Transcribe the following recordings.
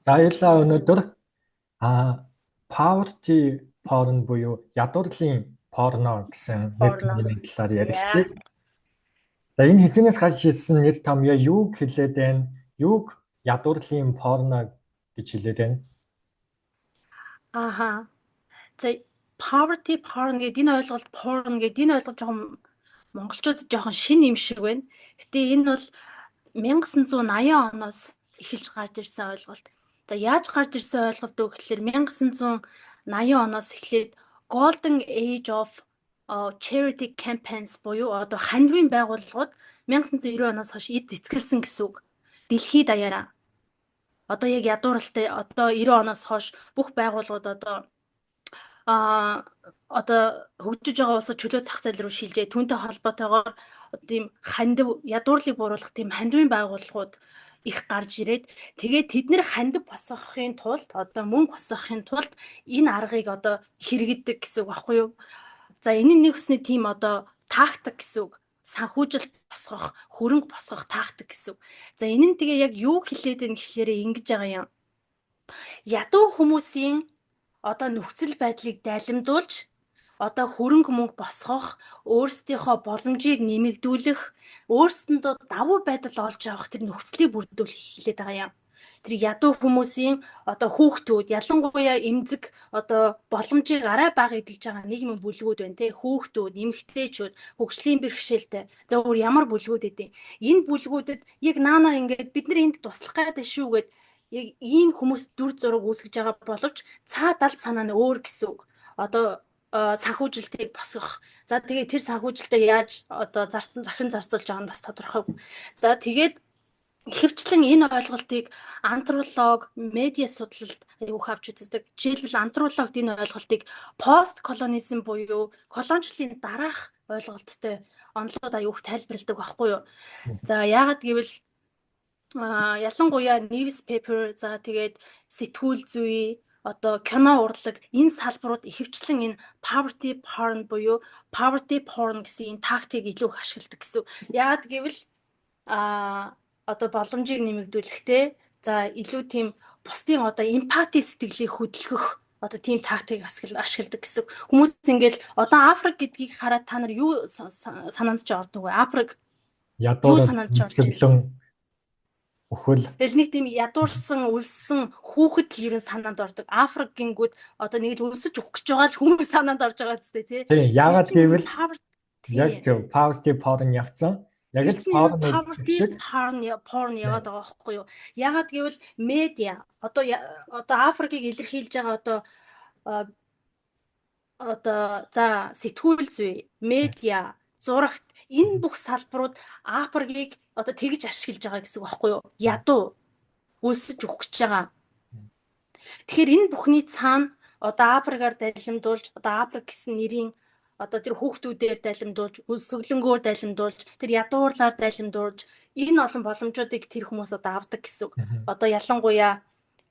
Баярлалаа өнөөдөр poverty porn буюу ядуурлын порно гэсэн нэр Порно. томьёоны талаар За. ярилцъя. За энэ хэзээс гарч ирсэн нэр томьёо юуг хэлээд байна? Юуг ядуурлын порно гэж хэлээд байна? Аха. За poverty porn гэдэг энэ ойлголт porn гэдэг энэ ойлголт жоохон монголчуудад жоохон шинэ юм шиг байна. Гэтэ энэ бол 1980 оноос эхэлж гарч ирсэн ойлголт. За яаж гарч ирсэн ойлголт вэ гэхээр 1980 оноос эхлээд Golden Age of Charity Campaigns буюу одоо хандивын байгууллагууд 1990 оноос хойш эд зэтгэлсэн гэсэн үг. Дэлхийд даяараа. Одоо яг ядууралтай одоо 90 оноос хойш бүх байгууллагууд одоо хөгжиж байгаа улсад чөлөө зах зээл рүү шилжээ. Түүнтэй холбоотойгоор тийм хандив ядуурлыг бууруулах тийм хандивын байгууллагууд их гарч ирээд тэгээд тэд нэр хандив босгохын тулд одоо мөнгө босгохын тулд энэ аргыг одоо хэрэгэдэг гэсэн үг баггүй юу? За энэ нэгсний тийм одоо тактик гэсэн үг. Санхүүжилт босгох, хөрөнгө босгох тактик гэсэн үг. За энэ нь тэгээ яг юу хэлээд байна гэхээр ингэж байгаа юм. Ядуу хүмүүсийн одоо нөхцөл байдлыг дайлимдуулж одоо хөрөнгө мөнгө босгох, өөрсдийнхөө боломжийг нэмэгдүүлэх, өөрсдөндөө давуу байдал олж авах тэр нөхцөлийг бүрдүүлэх хэлээд байгаа юм. Тэр ядуу хүмүүсийн одоо хүүхдүүд, ялангуяа эмзэг одоо боломжийг арай бага эдэлж байгаа нийгмийн бүлгүүд байна те, хүүхдүүд, эмэгтэйчүүд, хөгжлийн бэрхшээлтэй. За өөр ямар бүлгүүд эдэ. Энэ бүлгүүдэд яг наанаа ингээд бид нар энд туслах гэдэг шүү гэд яг ийм хүмүүс дүр зураг үүсгэж байгаа боловч цаад алт санаа нь өөр гэсэн үг. Одоо санхүүжилтийг босгох. За тэгээд тэр санхүүжилтээ яаж одоо захиран зарцуулж байгаа нь бас тодорхойгүй. За тэгээд ихэвчлэн энэ ойлголтыг антрополог, медиа судлалд аюух авч үздэг. Жишээлбэл антропологд энэ ойлголтыг пост колонизм буюу колоничлалын дараах ойлголттой онолоод аюух тайлбарладаг байхгүй юу? За яагаад гэвэл ялангуяа newspaper за тэгээд сэтгүүл зүй одоо кино урлаг энэ салбарууд ихэвчлэн энэ poverty porn буюу poverty porn гэсэн энэ тактикийг илүү их ашигладаг гэсэн. Яагаад гэвэл одоо боломжийг нэмэгдүүлэхтэй за илүү тийм бусдын одоо эмпати сэтгэлийг хөдөлгөх одоо тийм тактикийг ашигладаг гэсэн. Хүмүүс ингээл одоо Африк гэдгийг хараад та нар юу санаанд ч ордог вэ? Африк юу санаанд ч орж ирнэ? Өхөл. Тэгэл нэг тийм ядуурсан, өлсөн хүүхэд л ерөн санаанд ордог. Африк гингүүд одоо нэг л өлсөж өгөх гэж байгаа л хүмүүс санаанд орж байгаа зү тий. Яагаад гэвэл яг зөв poverty porn явцсан. Яг л poverty porn яваад байгаа байхгүй юу? Яагаад гэвэл медиа одоо Африкийг илэрхийлж байгаа одоо за сэтгүүл зүй, медиа, зурагт энэ бүх салбарууд Африкийг одоо тэгж ашиглаж байгаа гэсэн үг байхгүй юу? Ядуу өлсөж өгөх гэж байгаа. Тэгэхээр энэ бүхний цаана одоо Африкаар дайлимдуулж, одоо Африк гэсэн нэрийн одоо тэр хүүхдүүдээр дайлимдуулж, өсөглөнгөөр дайлимдуулж, тэр ядуурлаар дайлимдуулж, энэ олон боломжуудыг тэр хүмүүс одоо авдаг гэсэн үг. Одоо ялангуяа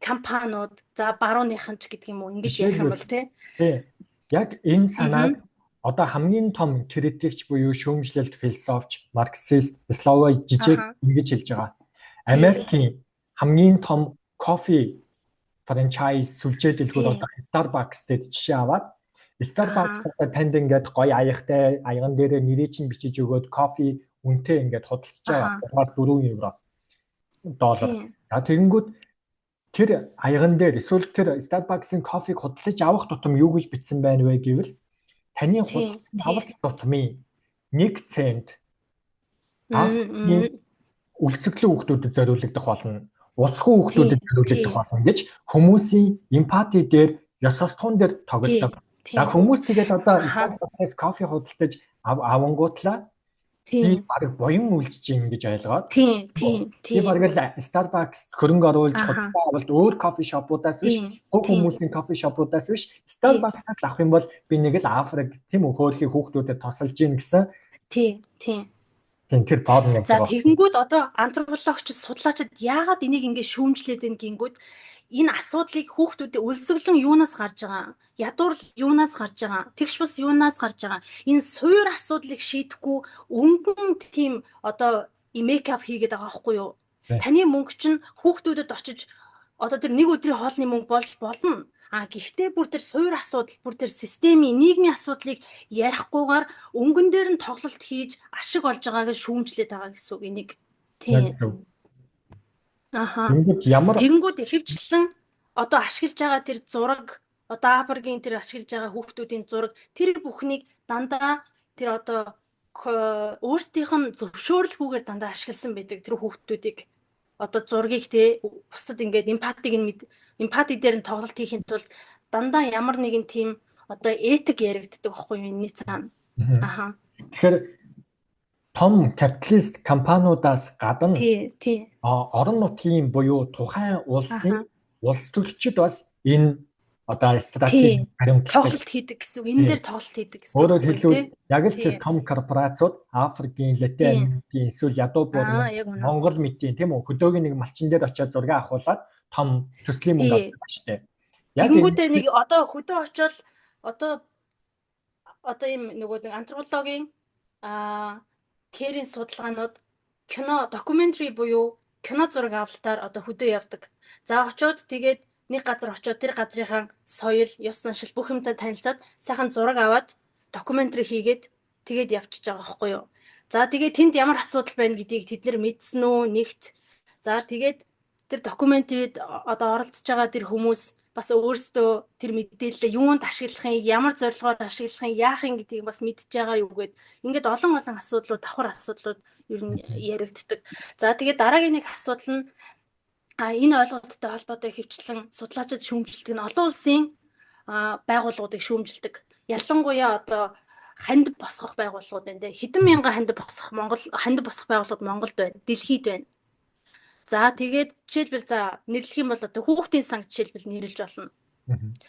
компаниуд, за барууныхан ч гэдэг юм уу, ингэж ярих юм бол тий. Яг энэ санааг одоо хамгийн том критикч буюу шүүмжлэлт философч, марксист, Славой Жижек ингэж хэлж байгаа. Америкийн хамгийн том кофе франчайз сүлжээ дэлгүүр одоо Starbucks-тэй жишээ аваад Starbucks одоо танд ингээд гоё аяхтай аяган дээр нэрээ чинь бичиж өгөөд кофе үнэтэй ингээд худалдаж байгаа. 3-4 евро доллар. За тэгэнгүүт тэр аяган дээр эсвэл тэр Starbucks-ын кофег худалдаж авах тутам юу гэж бичсэн байна вэ гэвэл таны худалдан авах тутмын 1 цент үлцэглэн хүүхдүүдэд зориулагдах болно. Усгүй хүүхдүүдэд зориулагдах болно гэж хүмүүсийн эмпати дээр ёс суртахуун дээр тоглодог. За хүмүүс тэгээд одоо Starbucks-аас кофе худалдаж авангуутлаа би баг буян үлдэж юм гэж ойлгоод би баг л Starbucks хөрөнгө оруулж худалдаа авалт өөр кофе шопуудаас биш хүмүүсийн кофе шопуудаас биш Starbucks-аас авах юм бол би нэг л Африк тийм үү хөөрхий хүүхдүүдэд тосолж ийн гэсэн тэр порн яг. За тэгэнгүүт одоо антропологч судлаачид яагаад энийг ингэ шүүмжлээд байна гингүүд энэ асуудлыг хүүхдүүдэд өлсгөлэн юунаас гарч байгаа? Ядуурл юунаас гарч байгаа? Тэгш бас юунаас гарч байгаа? Энэ суур асуудлыг шийдэхгүй өнгөн тийм одоо мейкап хийгээд байгаа байхгүй юу? Таны мөнгө чинь хүүхдүүдэд очиж одоо тэр нэг өдрийн хоолны мөнгө болж болно. Гэхдээ бүр тэр суур асуудал, бүр тэр системийн, нийгмийн асуудлыг ярихгүйгээр өнгөн дээр нь тоглолт хийж ашиг олж байгааг шүүмжлээд байгаа гэсэн үг энийг. Яг Тийм. зөв. Аха. Тэнгүүд ямар Тэгэнгүүт ихэвчлэн одоо ашиглаж байгаа тэр зураг, одоо Африкийн тэр ашиглаж байгаа хүүхдүүдийн зураг, тэр бүхнийг дандаа тэр одоо өөрсдийнх нь зөвшөөрөлгүйгээр дандаа ашигласан байдаг тэр хүүхдүүдийг. Одоо зургийг те бусдад ингээд эмпати дээр нь тоглолт хийхин тулд дандаа ямар нэгэн тийм одоо этик яригддаг байхгүй юу энэний цаана. Аха. Тэгэхээр том капиталист компаниудаас гадна Тий. орон нутгийн буюу тухайн улсын улс төрчид бас энэ одоо стратеги баримтлагдаг тоглолт хийдэг гэсэн үг. Энэ дээр тоглолт хийдэг гэсэн үг. Өөрөөр хэлбэл тий. яг л тэр том корпорациуд Африкийн, Латин Америкийн эсвэл ядуу буурны Яг үнэ. Монгол мэтийн тийм үү хөдөөгийн нэг малчин дээр очиад зураг авахуулаад том төслийн мөнгө авдаг шүү дээ. Тэгэнгүүтээ нэг одоо хөдөө очоод одоо ийм нэг антропологийн кэрийн судалгаанууд кино докюментари буюу кино зураг авалтаар одоо хөдөө явдаг. За очоод тэгээд нэг газар очоод тэр газрынхаа соёл, ёс заншил бүх юмтай танилцаад сайхан зураг аваад докюментари хийгээд тэгээд явчихж байгаа байхгүй юу. За тэгээд тэнд ямар асуудал байна гэдгийг тэд нар мэдсэн үү нэгт. За тэгээд тэр докюментарид одоо оролцож байгаа тэр хүмүүс бас өөрсдөө тэр мэдээлэлээ юунд ашиглахын, ямар зорилгоор ашиглахын, яахын гэдгийг бас мэдж байгаа юу гэд ингээд олон асуудлууд, давхар асуудлууд ер нь яригддаг. За тэгээд дараагийн нэг асуудал нь энэ ойлголттой холбоотой хөвчлэн судлаачид шүүмжилдэг нь олон улсын байгууллагуудыг шүүмжилдэг. Ялангуяа одоо хандив босгох байгууллагууд байна те. Хэдэн мянган хандив босгох байгууллагууд Монголд байна, дэлхийд байна. За тэгээд жишээлбэл нэрлэх юм бол одоо хүүхдийн санг жишээлбэл нэрлэж болно.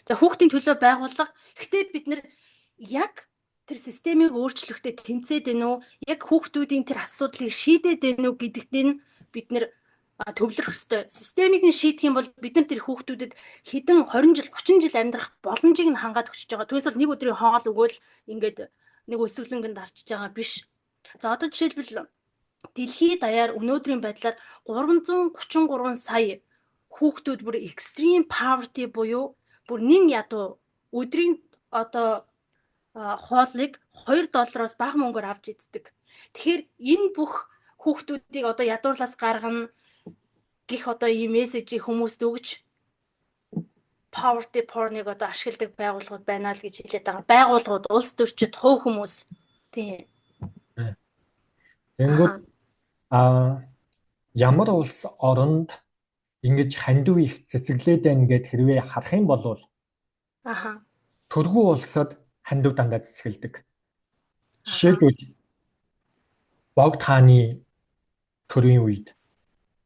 За хүүхдийн төлөө байгууллага. Гэхдээ бид нэр яг тэр системийг өөрчлөхөд тэмцээд байна уу? Яг хүүхдүүдийн тэр асуудлыг шийдээд байна уу гэдэгт нь бид нэр төвлөрөх ёстой. Системийг нь шийдэх юм бол бид нар тэр хүүхдүүдэд хэдэн 20 жил, 30 жил амьдрах боломжийг нь хангаад өгч байгаа. Түүнээс бол нэг өдрийн хоол өгөөл ингээд нэг өсвөлөнгөнд арчиж байгаа биш. За одоо жишээлбэл дэлхийд даяар өнөөдрийн байдлаар 333 сая хүүхдүүд бүр extreme poverty буюу бүр нэн ядуу өдрийн одоо хоолыг $2 бага мөнгөөр авч иддэг. Тэгэхээр энэ бүх хүүхдүүдийг одоо ядуурлаас гаргана гэх одоо ийм мессежийг хүмүүст өгч poverty porn-ыг одоо ашигладаг байгууллагууд байна л гэж хэлээд байгаа. Байгууллагууд, улс төрчид, хувь хүмүүс. Тийм. Тэнгүүд ямар улс оронд ингэж хандив их цэцэглээд байна гэд хэрвээ харах юм бол төргүү улсад хандив дандаа цэцгэлдэг. Жишээлбэл Богд хааны төрийн үед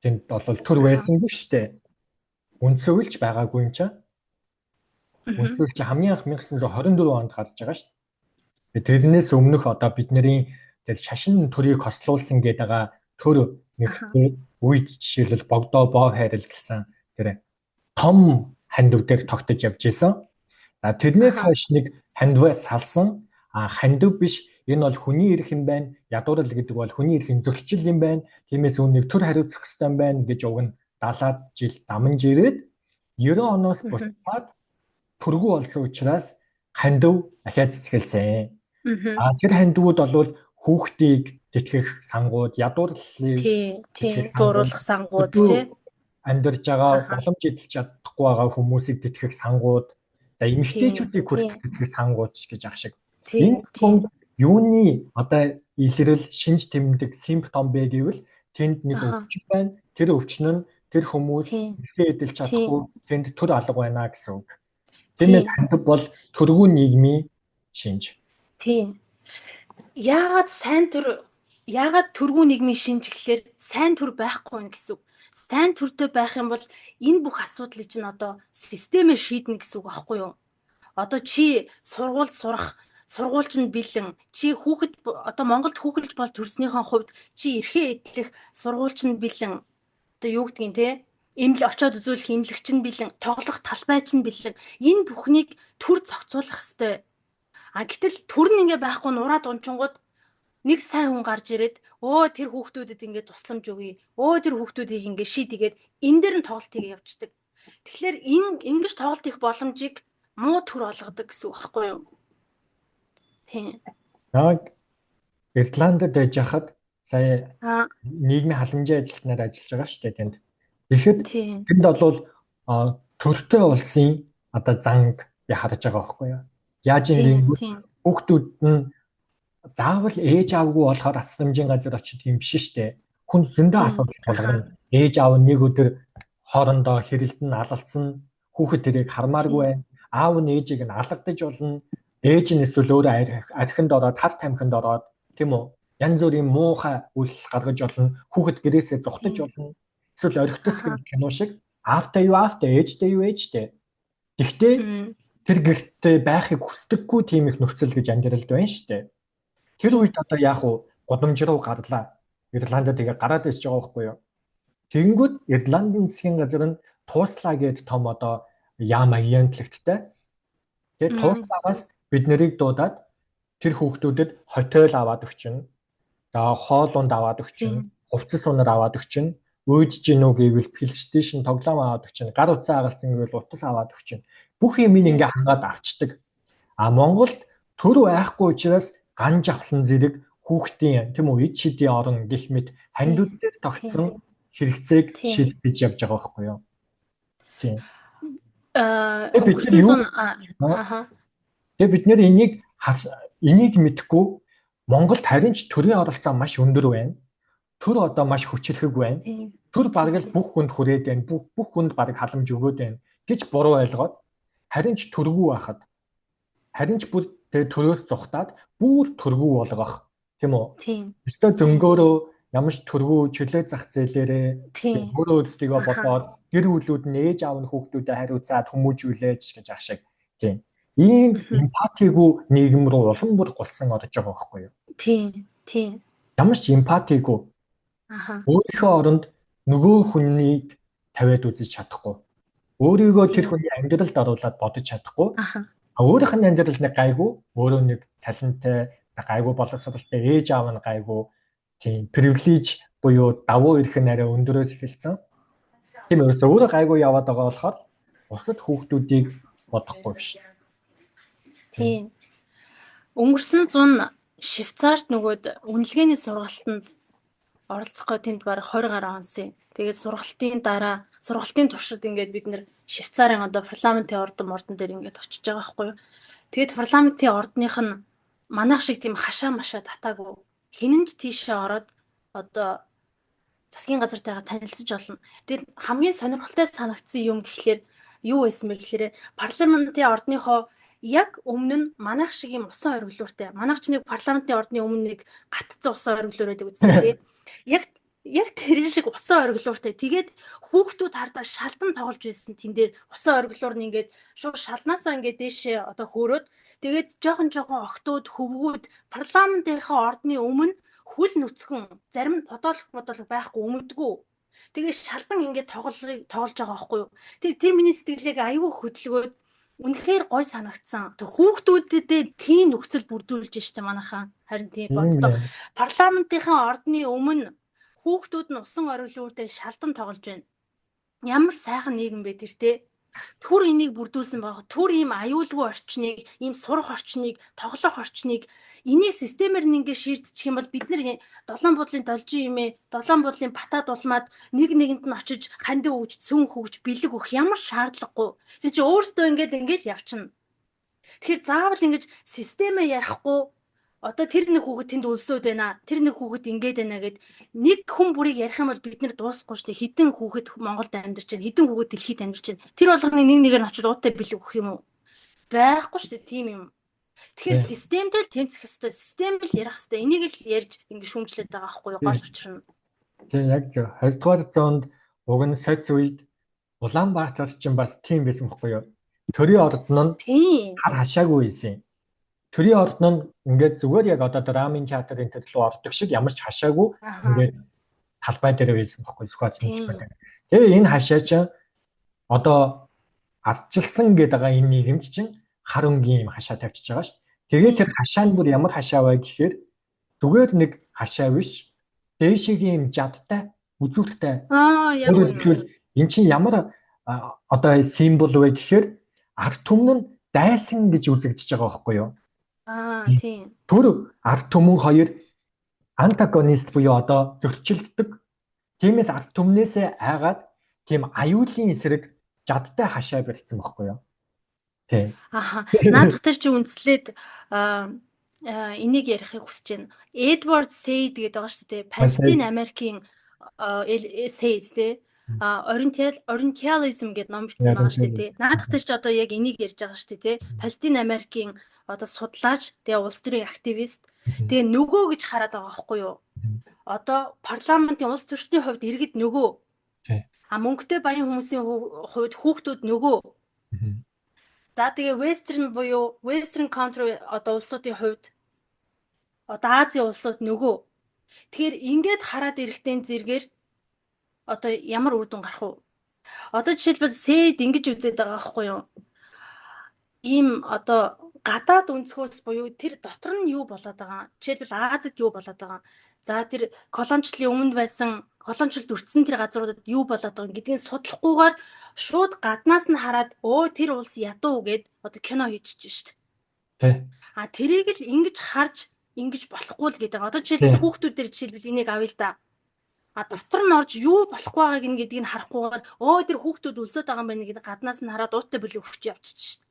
тэнд бол төр байсан биш үү? Үнцөвлж байгаагүй юм чинь. Үнцөвлж хамгийн анх 1924 онд гарч байгаа шүү дээ. Тэрнээс өмнөх одоо бидний тэр шашин төрийг хослуулсан гэдэг байгаа төр нэгтэй үед жишээлбэл Богдоо Боо хайрал гэсэн тэр том хандив дээр тогтож явж исэн. За тэрнээс хойш нэг хандиваас салсан хандив биш. Энэ бол хүний эрх юм байна. Ядуурл гэдэг бол хүний эрхийн зөрчил юм байна. Тиймээс үүнийг төр хариуцах ёстой юм байна гэж уг нь 70-аад жил замнж ирээд 90 оноос буцаад төргүү болсон учраас хандив ахиад цэцгэлсэн. Тэр хандивуд бол хүүхдийг тэтгэх сангууд, ядуурлыг бууруулах сангууд тий амьдарч байгаа боломж эдэлж чадахгүй байгаа хүмүүсийг тэтгэх сангууд, за эмэгтэйчүүдийг хүртэл тэтгэх сангууд гэж ах шиг. Энэ юуны одоо илрэл шинж тэмдэг симптом бэ гэвэл тэнд нэг өвчин байна. Тэр өвчин нь тэр хүмүүс эдэлж чадахгүй тэнд төр алга байна гэсэн үг. Тиймээс хандив бол төргүү нийгмийн шинж. Тийм. Яагаад төргүү нийгмийн шинж гэхэлэр сайн төр байхгүй юм гэсэн үг. Сайн төртэй байх юм бол энэ бүх асуудлыг чинь одоо системээр шийднэ гэсэн үг байхгүй юу? Одоо чи сургуульд сурах сургуульч нь бэлэн чи хүүхэд одоо Монголд хүүхэлж бол төрснийхөө хувьд чи эрхээ эдлэх сургуульч нь бэлэн одоо юу гэдгийг те очоод үзүүлэх эмнэлэгч нь бэлэн тоглох талбайч нь бэлэн энэ бүхнийг төр зохицуулах ёстой. Гэтэл төр нь ингээ байхгүй нураад унчингууд нэг сайн хүн гарч ирээд тэр хүүхдүүдэд ингээ тусламж өгье. Тэр хүүхдүүдийг ингээ шийдгээд энэ дээр нь тоглолт хийгээ явчихдаг. Тэгэхээр ингэж тоглолт их боломжийг муу төр олгодог гэсэн үг байхгүй юу? Тийм. Яг Ирландд байж хахад сая Аа, нийгмийн халамжийн ажилтнаар ажиллаж байгаа шүү дээ тэнд. Тэгэхэд тийм. тэнд бол төртэй улсын одоо занг би харж байгаа байхгүй юу? Яаж юм Тийм, гэвэл тийм. хүүхдүүд нь заавал ээж аавгүй болохоор асрамжийн газар очиж юм биш шүү дээ. Хүн зөндөө Тийм. асуудал тулгарна. Ээж аав нь нэг өдөр хоорондоо хэрэлдэн алалцсан, хүүхэд тэрийг хармааргүй Тийм. байна. Аав нь ээжийг нь алгадаж болно. Ээж нь эсвэл өөрөө архинд ороод, хар тамхинд ороод тийм үү? Янз бүрийн муухай үйлдэл гаргаж болно. Хүүхэд гэрээсээ зугтаж Тийм. болно. Эсвэл орхитос Аха. гэх кино шиг аавтай юу аавтай, ээжтэй юу ээжтэй. Гэхдээ тэр гэртээ байхыг хүсдэггүй тийм их нөхцөл гэж амьдралд байна шүү дээ. Тэр үед одоо яах вэ? Годомж руу гарлаа. Ирландд тэгээ гараад ирж байгаа байхгүй юу? Тэгэнгүүт Ирландын засгийн газар нь тууслаа гэдэг том одоо яам агентлагттай. Тэгээ тууслагаас бид нарыг дуудаад тэр хүүхдүүдэд хотел аваад өгчнө. За хоолунд аваад өгчнө. Хувцас унаар аваад өгчнө. Өөжж гинүү гэвэл PlayStation тоглоом аваад өгчнө. Гар утсаа агалцсан гэвэл утас аваад өгчнө. Бүх юм ингээ хангаад авчдаг. А Монголд төр байхгүй учраас ган жавхлан зэрэг хүүхдийн тийм үү ид шидийн орон гэх мэт хандууд дээр тогтсон хэрэгцээг шийдэж явж байгаа байхгүй юу? Тийм. Өнгөрсөн зун ааха. Тэгээ бид нэр энийг мэдхгүй Монголд харин ч төрийн оролцоо маш өндөр байна. Төр одоо маш хүчрхэг байна. Төр бараг л бүх хүнд хүрээд байна. Бүх хүнд бараг халамж өгөөд байна гэж буруу ойлгоод харин ч төргүй байхад харин ч бүр төрөөс зугатаад бүр төргүй болгох тийм үү? Тийм. Өстой зөнгөөрөө ямар ч төргүй чөлөө зах зээлээрээ өөрөө өөрсдийгөө бодоод гэр бүлүүд нь ээж аав нь хүүхдүүдэд хариуцаад хүмүүжүүлээд гэж ах шиг тийм. Ийм эмпатигүй нийгэм рүү улам бүр голсон орж байгаа байхгүй юу? Тийм. Тийм. Ямар ч эмпатигүй. Аха. Өөрийнхөө оронд нөгөө хүнийг тавиад үзэж чадахгүй. Өөрийгөө тэр хүний амьдралд оруулаад бодож чадахгүй. Аха. Өөрийнх нь амьдрал нэг гайгүй, өөрөө нэг цалинтай, гайгүй боловсралтай ээж аав нь гайгүй, тийм привилеж буюу давуу эрх нь арай өндөрөөс эхэлсэн. Тийм ерөөсөө өөрөө гайгүй яваад байгаа болохоор бусад хүүхдүүдийг бодохгүй биш. Тийм. Өнгөрсөн зун Швейцарт нөгөөд үнэлгээний сургалтанд оролцохгүй тэнд бараг 20 гаруй онсон. Тэгээд сургалтын туршид ингээд бид нэр Швейцарын одоо парламентын ордон дээр ингээд очиж байгаа байхгүй юу. Тэгээд парламентын ордных нь манайх шиг тийм хашаа машаа татаагүй. Хинэнч тийшээ ороод одоо засгийн газартайгаа танилцж болно. Тэгээд хамгийн сонирхолтой санагдсан юм гэхлээр юу байсан бэ гэхээр парламентын ордныхоо яг өмнө нь манайх шиг юм усан оргилууртай. Манайх ч нэг парламентын ордны өмнө нэг гатцсан усан оргилуур байдаг үстэй. Яг тэр шиг усан оргилууртай. Тэгээд хүүхдүүд хардаа шалдан тоглож байсан. Тэн дээр усан оргилуур нь ингээд шууд шалнаасаа ингээд дээшээ одоо хөөрөөд тэгээд жоохон октод хөвгүүд парламентынхаа ордны өмнө хүл нүцгэн зарим нь бодолох байхгүй өмдгүү. Тэгээд шалдан ингээд тоглож байгаа байхгүй юу. Тэр миний сэтгэлийг аюу хөдөлгөөд үнэхээр гой санагдсан. Тэг хүүхдүүдэд тийм нөхцөл бүрдүүлж штэ манайхаа. Харин тийм боддог. Парламентынхаа ордны өмнө хүүхдүүд нь усан оргилууртай шалдан тоглож байна. Ямар сайхан нийгэм бэ тэр те. Түр энийг бүрдүүлсэн байгаа. Түр ийм аюулгүй орчныг, ийм сурах орчныг, тоглох орчныг энийг системээр ингээ шийдчих юм бол бид нар долоон буудлын должин юмээ, долоон буудлын батад улмаад нэгэнд нь очиж хандив өгч, сүн хөгж, бэлэг өгөх ямар шаардлагагүй. Тэг чи өөрсдөө ингээл явчихна. Тэгэхээр заавал ингэж системээ ярихгүй одоо тэр нэг хүүхэд тэнд өлсөд байна. Тэр нэг хүүхэд ингээд байна гэд нэг хүн бүрийг ярих юм бол бид нэр дуусахгүй шүү дээ. Хэдэн хүүхэд Монголд амьдарч байна. Хэдэн хүүхэд дэлхийд амьдарч байна. Тэр болгоны нэг нэгээр нь очиж уутай бэлэг өгөх юм уу? Байхгүй шүү дээ тийм юм. Тэгэхээр системтэй л тэмцэх хэрэгтэй. Системтэй л ярих хэрэгтэй. Энийг л ярьж ингэ шүүмжлээд байгаа байхгүй юу? Гол учир нь. Тийм яг зөв. 20 дугаар зуунд уг нь соц үед Улаанбаатар ч бас тийм байсан байхгүй юу? Төрийн ордон нь хар хашаагүй байсан. Төрийн ордон нь ингээд зүгээр яг одоо драмын театрын төрлөө ордог шиг ямар ч хашаагүй ингээд талбай дээр байсан байхгүй сквад хэлбэр. Тэгээ энэ хашаа чинь одоо ардчилсан гэдэг байгаа энэ нийгэмд чинь хар өнгийн юм хашаа тавьчихж байгаа шүү дээ. Тэгээ тэр хашаа нь бүр ямар хашаа вэ гэхээр зүгээр нэг хашаа биш. Дээшгийн юм жадтай үзүүртэй. Яг үнэ. Энэ чинь ямар одоо символ вэ гэхээр ард түмэн нь дайсан гэж үзэгдэж байгаа байхгүй юу? Тийм. Тэр ард түмэн хоёр антагонист буюу одоо зөрчилддөг. Тиймээс ард түмнээсээ айгаад тийм аюулын эсрэг жадтай хашаа барьсан байхгүй юу? Тийм. Наадах тэр чи үнслээд энийг ярихыг хүсэж байна. Эдвард Сейд гэдэг байгаа шүү дээ. Палестин Америкийн Сейд тий. Orientalism гэдэг ном бичсэн байгаа шүү дээ. Наадах тэр чи одоо яг энийг ярьж байгаа шүү дээ тий. Палестин Америкийн одоо судлаач, тэгээ улс төрийн активист, тэгээ нөгөө гэж хараад байгаа байхгүй юу? Одоо парламентын улс төрчдийн хувьд иргэд нөгөө. Мөнгөтэй баян хүмүүсийн хувьд хүүхдүүд нөгөө. За тэгээ Western буюу Western country одоо улсуудын хувьд одоо Азийн улсууд нөгөө. Тэгэхээр ингээд хараад ирэхтээ зэргээр одоо ямар үр дүн гарах вэ? Одоо жишээлбэл Сэйд ингэж үзээд байгаа байхгүй юу? Ийм одоо гадаад өнцгөөс буюу тэр дотор нь юу болоод байгаа? Жишээлбэл Азид юу болоод байгаа? За тэр колоничлын өмнө байсан колоничлд өртсөн тэр газруудад юу болоод байгаа гэдгийг судлахгүйгээр шууд гаднаас нь хараад тэр улс ядуу гэд одоо кино хийчихэж штт. Тэ. Тэрийг л ингэж харж ингэж болохгүй л гэдэг. Одоо жишээлбэл хүүхдүүд дээр жишээлбэл энийг авъя л да. Дотор нь орж юу болохгүй байгааг гэдгийг нь харахгүйгээр тэр хүүхдүүд өлсөд байгаа юм байна гэдэг гаднаас нь хараад ууттай бүлэг өгч явчихж штт.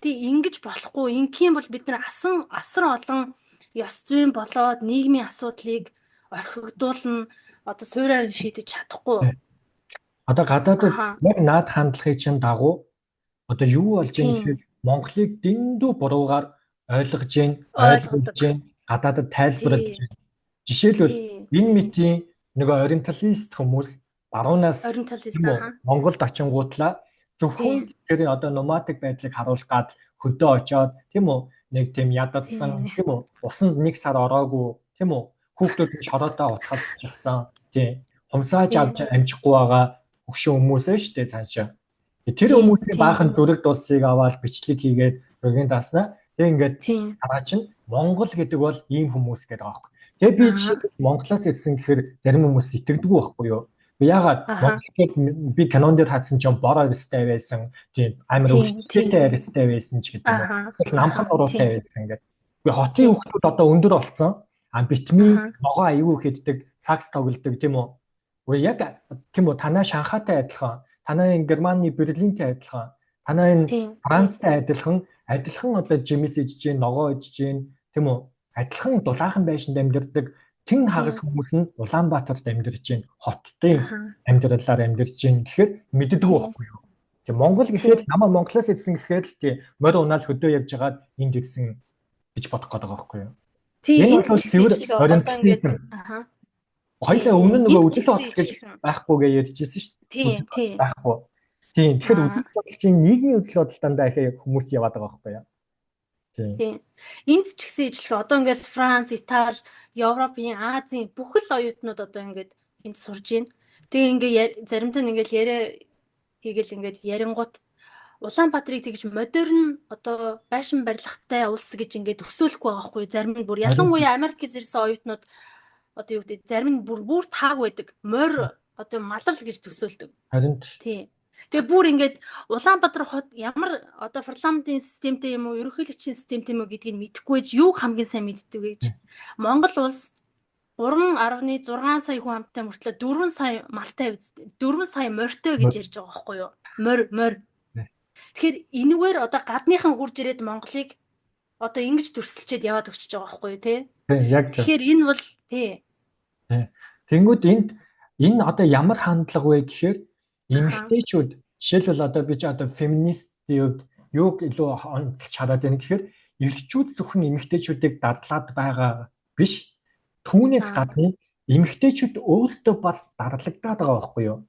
Тэг ингэж болохгүй. Ингийн бол бид нар асар олон ёс зүйн болоод нийгмийн асуудлыг орхигдуулна одоо суураар шийдэж чадахгүй. Одоо гадаадд яг наад хандлагын чинь дагуу одоо юу болж байгаа гэхээр Монголыг дэндүү буруугаар ойлгож байна, гадаадд тайлбарлаж байна. Жишээлбэл энэ мэтийн нөгөө ориенталист хүмүүс баруунаас Монголд очингуудлаа зөвхөн тэр одоо номадик байдлыг харуулах гад хөдөө очоод тийм үү нэг тийм ядарсан тийм үү усанд нэг сар ороогүй тийм үү хүүхдүүд нь шороотоо утгалчихсан тийм хумсааж авч амжихгүй байгаа хөгшин хүмүүсээ шүү дээ цаашаа. Тэр хүмүүсийн баахан зүрэг дулсыг аваад бичлэг хийгээд зургийн даснаа тэг ингээд хараа чинь Монгол гэдэг бол ийм хүмүүс гэдэг байгаа байхгүй. Тэгээ би жишээлбэл Монголоос ирсэн гэхээр зарим хүмүүс итгэдэггүй байхгүй юу? Яагаад Монголд би канон дээр хатсан чинь бор арьстай байсан, тийм амар өвчтөйтэй арьстай байсан ч гэдэг юм. Намхан уруутай байсан гэдэг. Би хотын хүмүүс одоо өндөр болсон. Битмийн ногоо аюу хийдэг, сакс тоглодог тийм үү? Уу яг тийм үү танаа Шанхайтай адилхан, танаа Германы Берлинтэй адилхан, танаа энэ Францтай адилхан одоо жимс ижж гин, ногоо ижж гин тийм үү? Адилхан дулаахан байшинд амьдардаг тэн хагас хүмүүс нь Улаанбаатарт амьдарч байна. Хотын амьдралаар амьдарч байна гэхээр мэддэггүй байхгүй юу? Тэг Монгол гэхээр намаа Монголоос ирсэн гэхээр л тий морь унаал хөдөө явж байгаад энд ирсэн гэж бодох гээд байгаа байхгүй юу? Тийм энэ цэвэр ориентализм. Хоёлаа өмнө нөгөө үжил бодол гэж байхгүй гэж ярьжсэн шүү дээ. Тийм байхгүй. Тийм тэгэхээр үжил бодол чинь нийгмийн үжил бодол дандаа их хүмүүс яваад байгаа байхгүй юу? Тийм. Энд ч гэсэн ижлэх одоо ингээд Франц, Итали, Европын, Азийн бүх л оюутнууд одоо ингээд энд сурж байна. Тэгээ ингээд заримдаа ингээд яриа хийгээл ингээд ярингууд Улаанбаатарыг тэгж модерн одоо байшин барилгатай улс гэж ингээд төсөөлөхгүй байгаа байхгүй зарим нь бүр ялангуяа Америкээс ирсэн оюутнууд одоо юу гэдэг зарим нь бүр тааг байдаг. Морь одоо малал гэж төсөөлдөг. Харин тийм. Тэгээ бүр ингээд Улаанбаатар хот ямар одоо парламентын системтэй юм уу, ерөнхийлөгчийн системтэй юм уу гэдгийг мэдэхгүй байж юу хамгийн сайн мэддэг гэж. Монгол улс 3.6 сая хүн амтай мөртлөө 4 сая малтай 4 сая морьтой гэж ярьж байгаа байхгүй юу? Морь. Тэгэхээр энэгээр одоо гадныхан хурж ирээд Монголыг одоо ингэж төрсөлчөөд яваад өгчөж байгаа байхгүй юу те? Яг тэгэхээр энэ бол тий. Тэнгүүд энэ одоо ямар хандлага вэ гэхээр эмэгтэйчүүд жишээлбэл одоо би ч одоо феминистийн хувьд юуг илүү онцлж хараад байна гэхээр эрэгчүүд зөвхөн эмэгтэйчүүдийг дадлаад байгаа биш. Түүнээс гадна эмэгтэйчүүд өөрсдөө бас дарлагдаад байгаа байхгүй юу?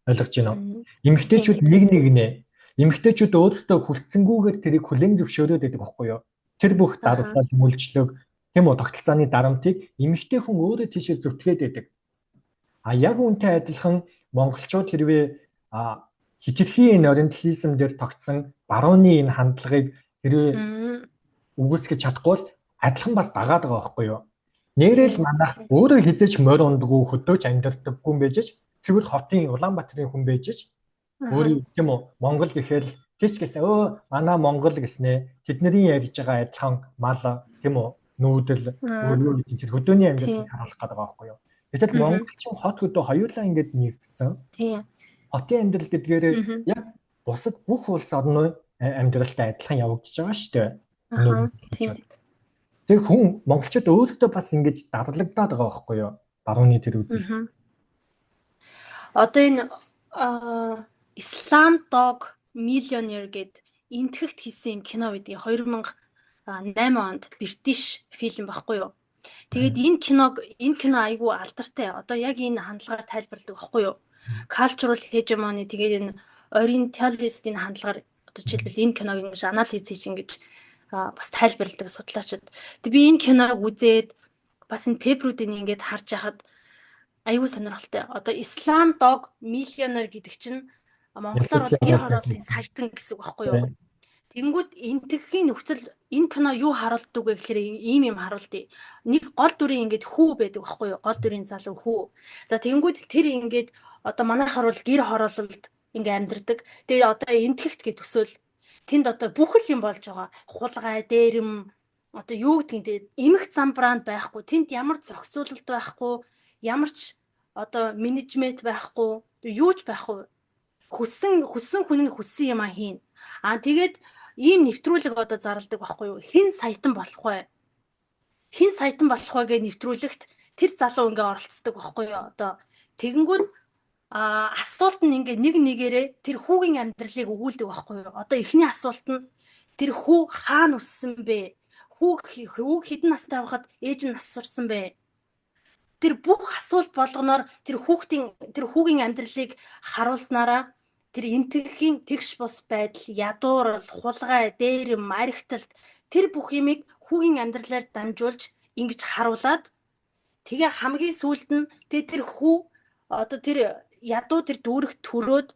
Ойлгож байна уу? Эмэгтэйчүүд нэгнээ эмэгтэйчүүд өөрсдөө хүлцэнгүүгээр тэрийг хүлээн зөвшөөрөөд байдаг байхгүй юу? Тэр бүх дарлал мүлжлөг тийм үү тогтолцооны дарамтыг эмэгтэй хүн өөрөө тийшээ зүтгээд байдаг. Яг үүнтэй адилхан монголчууд хэрвээ хитрхийн энэ ориентализм дээр тогтсон барууны энэ хандлагыг хэрвээ үгүйсгэж чадахгүй л адилхан бас дагаад байгаа байхгүй юу? Нэрэл манайх өөрөө хизээч морь ундаггүй хөдөөж амьдардаггүй юм байж цэвэр хотын Улаанбаатарын хүн байж Өөрийн тийм үү Монгол гэхээр тийч гэсэн манай Монгол гэснээ тэдний ярьж байгаа адилхан мал тийм үү нүүдэл өөрөөр хэлбэл тэр хөдөөний амьдралыг харуулах гэдэг байгаа байхгүй юу. Гэтэл монголчин хот хөдөө хоёулаа ингэж нэгдсэн. Тийм. Хотын амьдрал гэдгээр яг бусад бүх улс орны амьдралтай адилхан явагдаж байгаа шүү дээ. Тэг хүн монголчууд өөрсдөө бас ингэж дарлагдаад байгаа байхгүй юу? Барууны тэр үзэл. Одоо энэ Ислам Dog Millionaire гэд энтгэгт хийсэн кино байдгийг 2008 онд Бритиш фильм баггүй юу? Тэгээд энэ кино айгүй алдартай. Одоо яг энэ хандлагаар тайлбарладаг баггүй юу? Cultural hegemony тэгээд энэ orientalist-ийн хандлагаар одоо жишээлбэл энэ киног ингэж анализ хийж ингэж бас тайлбарладаг судлаачид. Тэг би энэ киног үзээд бас энэ пепрүүдийн ингэж харж яхад аюу сонирхолтой. Одоо Ислам Dog Millionaire гэдэг чинь монголоор бол гэр хорооллын саятан гэсэн үг байхгүй юу? Тэнгүүд энтгэхийн нөхцөл энэ кино юу харуулдаг вэ гэхээр ийм юм харуулдیں۔ Нэг гол дүрийн ингэж хүү байдаг байхгүй юу? Гол дүрийн залуу хүү. За тэнгүүд тэр ингэж одоо манайхаар бол гэр хорооллолд ингэ амьдардаг. Тэгээ одоо энтгэхт гэж төсөөл тэнд одоо бүх л юм болж байгаа. Хулгай, дээрэм одоо юу гэдгийг эмх зам бранд байхгүй. Тэнд ямар зохицуулалт байхгүй. Ямар ч одоо менежмент байхгүй, юу ч байхгүй. Хүссэн хүн нь хүссэн юм хийн. Тэгээд ийм нэвтрүүлэг одоо зарладаг байхгүй юу? Хин саятан болох вэ? Хин саятан болох вэ гэж нэвтрүүлэгт тэр залуу ингээ оролцдог байхгүй юу? Одоо тэгэнгүүт асуулт нь ингээ нэг нэгээрээ тэр хүүгийн амьдралыг өгүүлдэг байхгүй юу? Одоо эхний асуулт нь тэр хүү хаана өссөн бэ? Хүү хэдэн настай байхад ээж нь нас сурсан бэ? Тэр бүх асуулт болгоноор тэр хүүгийн амьдралыг харуулснараа тэр энтгэхийн тэгш бус байдал, ядуурл, хулгай, дээрэм, архиталт тэр бүх юмыг хүүгийн амьдралаар дамжуулж ингэж харуулад тэгээ хамгийн сүүлд нь тэр хүү одоо тэр ядуу тэр дүүрэх төрөөд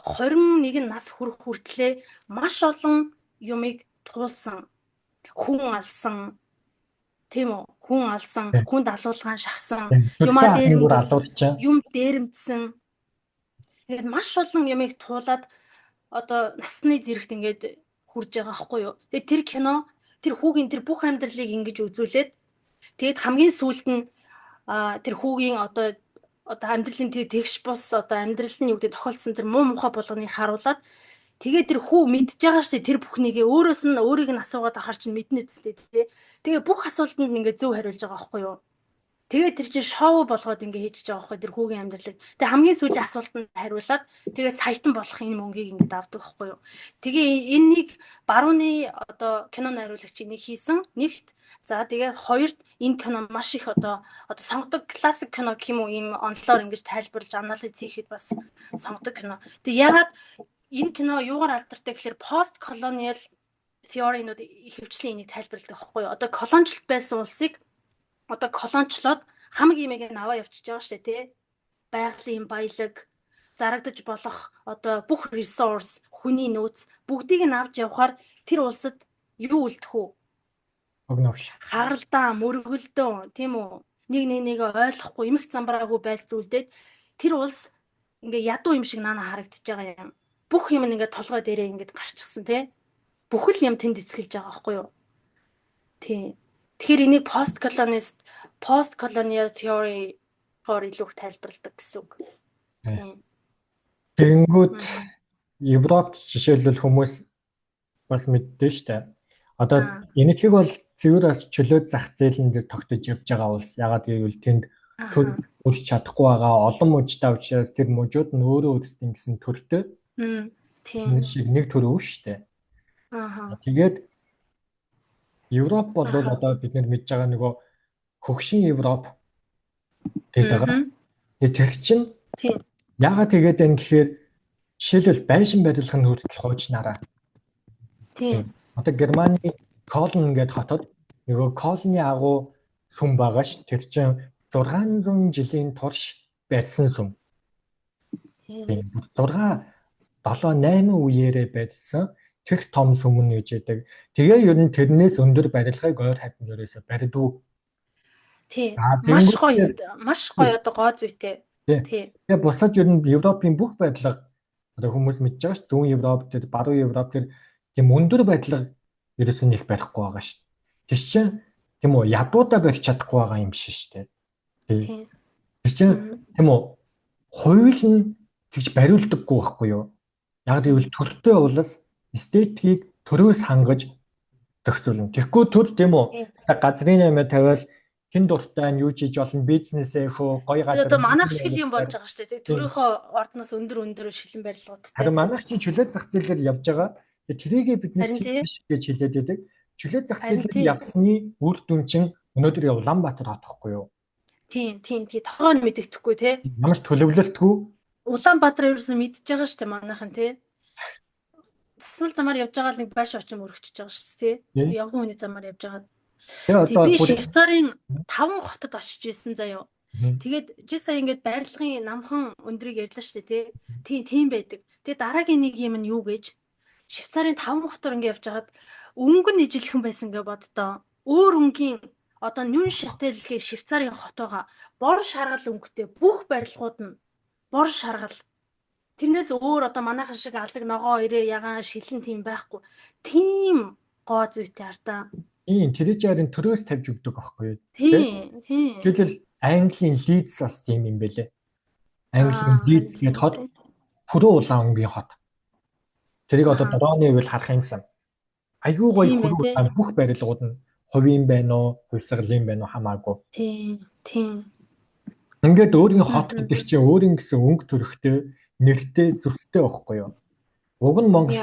21 нас хүртлээ маш олон юмыг туулсан, хүн алсан, тийм үү? Хүн алсан, хүнд алуулгаан шахсан, юм дээрэмдсэн. Тэгээд маш олон юмыг туулаад одоо насны зэрэгт ингээд хүрж байгаа байхгүй юу? Тэгээд тэр кино тэр хүүгийн тэр бүх амьдралыг ингэж үзүүлээд тэгээд хамгийн сүүлд нь тэр хүүгийн одоо амьдралын тэгш бус одоо амьдрал нь юу гэдэг тохиолдсон тэр муу мухай болгоныг харуулад тэгээ тэр хүү мэдж байгаа шүү дээ тэр бүхнийг өөрөөс нь өөрийг нь асуугаад ахаар чинь мэднэ үстэй тий. Тэгээ бүх асуултанд ингээ зөв хариулж байгаа байхгүй юу? Тэгээ тэр чинь шоу болгоод ингээ хийж байгаа байхгүй тэр хүүгийн амьдралыг. Тэгээ хамгийн сүүлийн асуултанд хариулаад тэгээ саятан болох энэ мөнгийг ингээ давдаг байхгүй юу? Тэгээ энэнийг барууны одоо кино найруулагч энийг хийсэн. Нэгт за тэгээ хоёрт энэ кино маш их одоо сонгодог классик кино гэх юм уу ийм онлоор ингэж тайлбарлаж анализ хийхэд бас сонгодог кино. Тэгээ ягаад энэ кино юугаар алдартай гэхээр пост колониал теоринууд ихэвчлэн энийг тайлбарладаг байхгүй юу? Одоо колоничлт байсан улсыг одоо колончлоод хамаг имийг нь аваа явчихж байгаа шүү дээ тий. Байгалийн баялаг, зарагдаж болох одоо бүх ресурс, хүний нөөц бүгдийг нь авч явхаар тэр улсад юу үлдэх үү? Огноош. Харалдаа, мөргөлдөө, тийм үү? Нэг ойлгохгүй, эмх замбраагүй байдал үлдээд тэр улс ингээ ядуу юм шиг наана харагдаж байгаа юм. Бүх юм ингээ толгой дээрээ ингээ гарчихсан тий. Бүхэл юм тэнд эцгэлж байгаа байхгүй юу? Тий. Тэгэхээр энийг пост colonial theory гоор илүү их тайлбарладаг гэсэн үг. Тийм. Тэгэнгүүт Европт жишээлбэл хүмүүс бас мэддээ штэ. Одоо энэтхийг бол цэвэр чөлөөт зах зээлийн дээр тогтож явж байгаа улс. Ягаад гэвэл тэнд төр өрч чадахгүй байгаа олон мужтай учраас тэр мужууд нь өөрөө өөрсдийн гэсэн төртэй. Тийм. Нэг төр өв штэ. Тэгээд Европ бол одоо бид нар мэдж байгаа нөгөө хөгшин Европ гэдэг. Тэр чинь яагаад тэгээд энэ гэхээр жишээлбэл байшин барилгын хүртэл хуучнараа. Тийм. Одоо Германы Колон гэдэг хотод нөгөө Колоны агуу сүм байгаа ш. Тэр чинь 600 жилийн турш байсан сүм. Тийм. 7-8 үеэрээ байдсан тэр том сүм нь гэж яддаг. Тэгээ ер нь тэрнээс өндөр барилгыг ойр хатан ерөөсө барьдгүй. Тийм. Маш гоё одоо гоо зүйтэй. Тийм. Тэгээ бусад ер нь Европын бүх барилга Одоо хүмүүс мэдж байгаа ш зүүн Европ дээр, баруун Европ дээр тийм өндөр байдлага ерөөсөө нэг барихгүй байгаа ш. Тэр чинь тийм үү ядуудаа барьж чадахгүй байгаа юм биш шүү дээ. Тийм. Тэр чинь тийм үү хууль нь тэгж бариулдаггүй байхгүй юу? Яг гэвэл төртэй улс эстетикийг төрөөс хангаж зохицуулна. Тэгэхгүй төр тийм үү газрын наймаа тавиал хэн дуртай нь юу хийж болно бизнесээ хөө гоё газар. Одоо манайх шиг юм болж байгаа шүү дээ. Төрийнхөө ордноос өндөр шилэн барилгуудтай. Харин манайх чи чөлөө зах зээлээр явж байгаа. Тэрийгээ бид нэр биш гэж хэлээд байдаг. Чөлөө зах зээлээр явсны үр дүн чинь өнөөдөр Улаанбаатар хот байхгүй юу? Тийм. Тогоо нь мэдэгдэхгүй те. Ямар ч төлөвлөлтгүй. Улаанбаатар ерөөсөө мэдчихэж байгаа шүү дээ манайхан те. Засвал замаар явж байгаа л нэг байш очим өргөчөж байгаа шүү дээ. Явган хүний замаар явж байгаа. Би Швейцарын 5 хотод очиж ирсэн заяа. Тэгээд чи сая ингээд барилгын намхан өндрийг ярьлаа шүү дээ тий. Тийм байдаг. Тэгээд дараагийн нэг юм нь юу гэж Швейцарын 5 хотоор ингээд явж хагаад өнгө нь ижилхэн байсан гэж боддоо. Өөр өнгийн одоо Нюншател гэх Швейцарын хот байгаа. Бор шаргал өнгөтэй бүх барилгууд нь бор шаргал. Тэрнээс өөр одоо манайхан шиг алдаг ногоо ирээ ягаан шилэн тийм байхгүй. Тийм гоо зүйтэй ардаа. Тэр чинь төрөөс тавьж өгдөг байхгүй юу? Тийм. Тэгэл Английн Лидс бас тийм юм бэлээ. Английн Лидс гэдэг хот пүрүү улаан өнгийн хот. Тэрийг одоо дорооны үйл харах юмсан. Аюу гоё пүрүү улаан бүх барилгууд нь хувийн байна уу, хувьсгалын байна уу хамаагүй. Тийм. Ингээд өөрийн хот гэдэг чинь өөрийн гэсэн өнгө төрхтэй, нэртэй, зүстэй байхгүй юу? Уг нь Монгол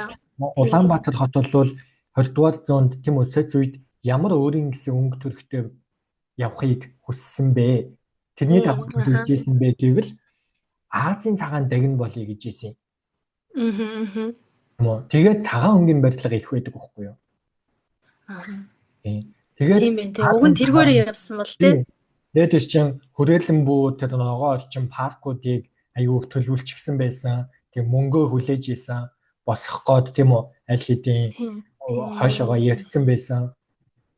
Улаанбаатар хот бол 20 дугаар зуунд тийм үү сэц үед ямар өөрийн гэсэн өнгө төрхтэй явахыг хүссэн бэ? Тэрний дагуу төлөвлөж ийсэн бэ гэвэл Азийн цагаан дагн болъё гэж ийсэн. Тэгээд цагаан өнгийн барилга их байдаг байхгүй юу? Тэгээд уг нь тэргээрээ явсан бол тий. Тэгээд чинь хүрээлэн бүү тэр ногоо орчин паркуудыг аюул төлөвлөчихсөн байсан. Тэг мөнгөө хүлээж ийсэн. Босох гээд тийм үү аль хэдийн хойшоогоо ярьсан байсан.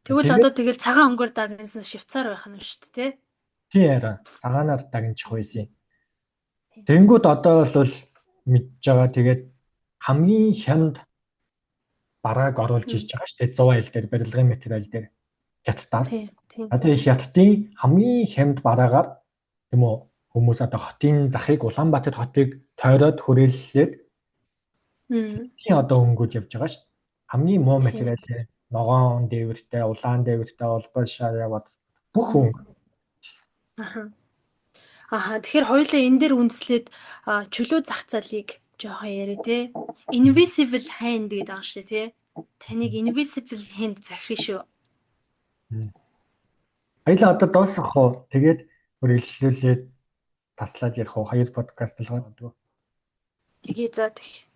Тэгвэл одоо тэгэл цагаан өнгөөр дагнсан Швейцар байх нь шүү дээ тий. Тийм яра цагаанаар дагнчих байсан. Тэнгүүд одоо бол мэдж байгаа тэгээд хамгийн хямд барааг оруулж ирж байгаа шүү дээ 100 айл дээр барилгын материал дээр хятадаас. Одоо хятадын хамгийн хямд бараагаар тийм үү хүмүүс одоо хотын захыг Улаанбаатар хотыг тойроод хүрээллээд тийм одоо өнгөд явж байгаа шүү. Хамгийн муу материал ногоон дээвэртэй, улаан дээвэртэй, олгол шар яваад бүх өнгө. Тэгэхээр хоёулаа энэ дээр үндэслээд чөлөө зах залыг жоохон яриа те. Invisible hand гэдэг байгаа шүү дээ те. Таныг invisible hand захирах шүү. Хоёулаа одоо дуусгах уу? Тэгээд үргэлжлүүлээд таслаад ярих уу? Хоёр подкаст л гоо. Тэгээ за тэг.